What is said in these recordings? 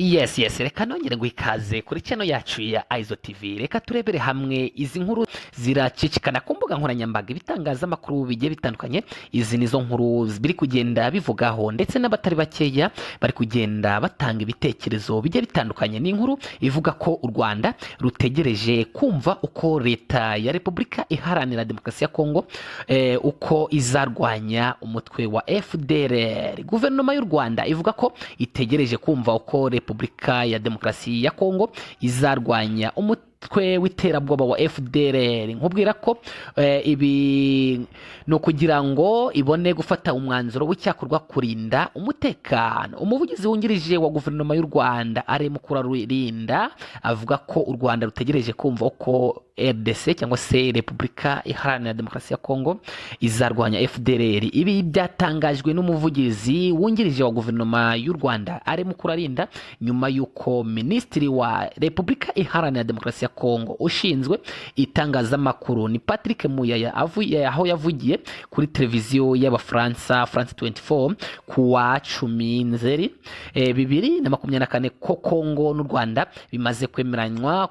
Yes, reka nongere ngo ikaze kuri channel yacu ya Aizo TV. Reka turebere hamwe izi nkuru ziracicikana ku mbuga nkoranyambaga, ibitangazamakuru bigiye bitandukanye. Izi nizo nkuru biri kugenda bivugaho, ndetse n'abatari bakeya bari kugenda batanga ibitekerezo bigiye bitandukanye. Ni inkuru ivuga ko u Rwanda rutegereje kumva uko leta ya Repubulika Iharanira Demokarasi ya Kongo uko izarwanya umutwe wa FDLR. Guverinoma y'u Rwanda ivuga ko itegereje kumva uko Repubulika ya Demokarasi ya Kongo izarwanya umutwe w'iterabwoba wa FDLR. Nkubwira ko ibi no kugira ngo ibone gufata umwanzuro w'icyakorwa kurinda umutekano. Umuvugizi wungirije wa guverinoma y'u Rwanda Alain Mukurarinda avuga ko u Rwanda rutegereje kumva uko RDC cyangwa se Repubulika Iharanira Demokarasi ya Kongo izarwanya FDLR. Ibi byatangajwe n'umuvugizi wungirije wa guverinoma y'u Rwanda Alain Mukurarinda nyuma y'uko Minisitiri wa Repubulika Iharanira Demokarasi ya Kongo ushinzwe itangazamakuru ni Patrick Muyaya aho yavugiye kuri televiziyo y'Abafaransa France 24 kuwa 10 Nzeri 2024 ko Kongo n'u Rwanda bimaze kwemeranywa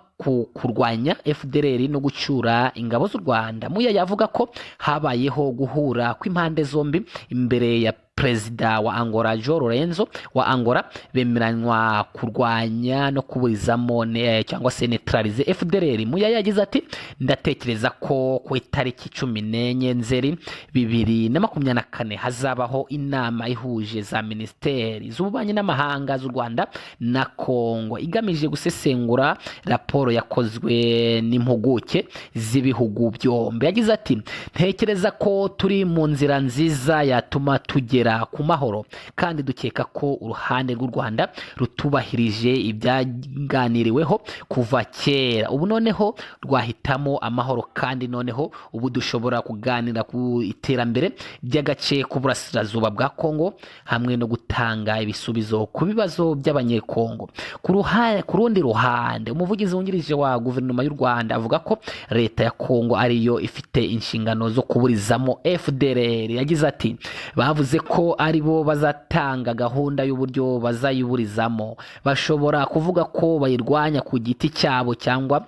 kurwanya FDLR no gucyura ingabo z'u Rwanda. Muyaya avuga ko habayeho guhura kw'impande zombi imbere ya Perezida wa Angola João Lourenço wa Angola, bemeranywa kurwanya no kuburizamo cyangwa se neutralize FDLR. Muyaya yagize ati ndatekereza ko ku itariki 14 Nzeri 2024 hazabaho inama ihuje za Minisiteri z'ububanyi n'amahanga z'u Rwanda na Kongo igamije gusesengura raporo yakozwe n'impuguke z'ibihugu byombi. Yagize ati ntekereza ko turi mu nzira nziza yatuma tugera ku mahoro, kandi dukeka ko uruhande rw'u Rwanda rutubahirije ibyaganiriweho kuva kera. Ubu noneho rwahitamo amahoro, kandi noneho ubu dushobora kuganira ku iterambere ry'agace k'uburasirazuba bwa Kongo hamwe no gutanga ibisubizo ku bibazo by'abanyekongo. Ku rundi ruhande, umuvugizi wungirije wa guverinoma y'u Rwanda avuga ko leta ya Kongo ariyo ifite inshingano zo kuburizamo FDLR. Yagize ati bavuze ko aribo bazatanga gahunda y'uburyo bazayiburizamo. Bashobora kuvuga ko bayirwanya ku giti cyabo cyangwa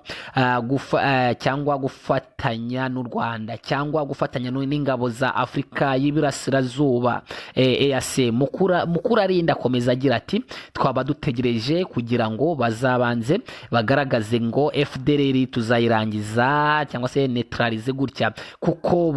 gufatanya n'u Rwanda cyangwa gufatanya n'ingabo za Afurika y'Iburasirazuba EAC. Mukurarinda akomeza agira ati twaba dutegereje kugira ngo bazabanze bagaragaze ngo FDLR tuzayirangiza cyangwa se neutralize gutya, kuko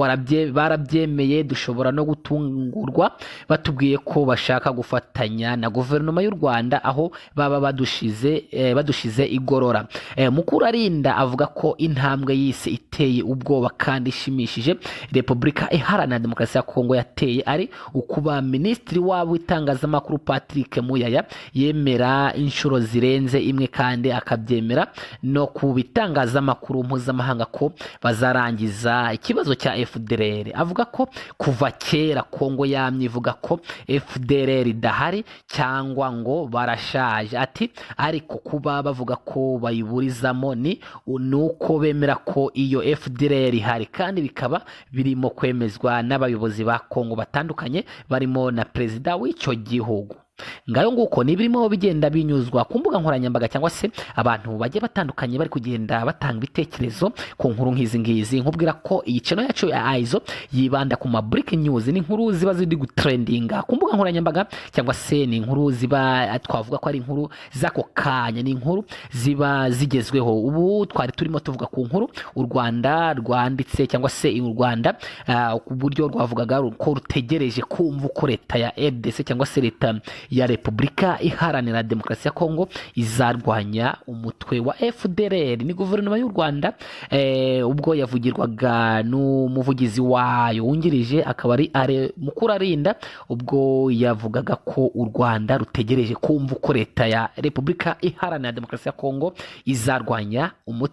barabyemeye. Dushobora no gutungurwa batubwiye ko bashaka gufatanya na guverinoma y'u Rwanda aho baba badushize igorora. Mukurarinda avuga ko intambwe yise iteye ubwoba kandi ishimishije Repubulika Iharanira Demokarasi ya Kongo yateye ari ukuba Minisitiri wabo w'itangazamakuru Patrick Muyaya yemera inshuro zirenze imwe kandi akabyemera no ku bitangazamakuru mpuzamahanga ko bazarangiza ikibazo cya FDLR. Avuga ko kuva kera Kongo yamye ivuga ko FDLR idahari cyangwa ngo barashaje. Ati ariko kuba bavuga ko bayiburizamo ni uko bemera ko iyo FDLR ihari, kandi bikaba birimo kwemezwa n'abayobozi ba Kongo batandukanye barimo na perezida w'icyo gihugu. Ngayo nguko ni birimo bigenda binyuzwa ku mbuga nkoranyambaga cyangwa se abantu bagiye batandukanye bari kugenda batanga ibitekerezo ku nkuru nk'izi ngizi. Nkubwira ko iyi channel yacu ya Aizo yibanda ku ma breaking news, ni inkuru ziba ziri gutrendinga ku mbuga nkoranyambaga, cyangwa se ni inkuru ziba twavuga ko ari inkuru zako kanya, ni inkuru ziba zigezweho. Ubu twari turimo tuvuga ku nkuru u Rwanda rwanditse cyangwa se u Rwanda ku buryo rwavugaga ko rutegereje kumva uko leta ya RDC cyangwa se leta ya Repubulika Iharanira Demokarasi ya Kongo izarwanya umutwe wa FDLR. Ni guverinoma y'u Rwanda ubwo yavugirwaga n'umuvugizi wayo wungirije akaba ari Alain Mukurarinda, ubwo yavugaga ko u Rwanda rutegereje kumva uko leta ya Repubulika Iharanira Demokarasi ya Kongo izarwanya umutwe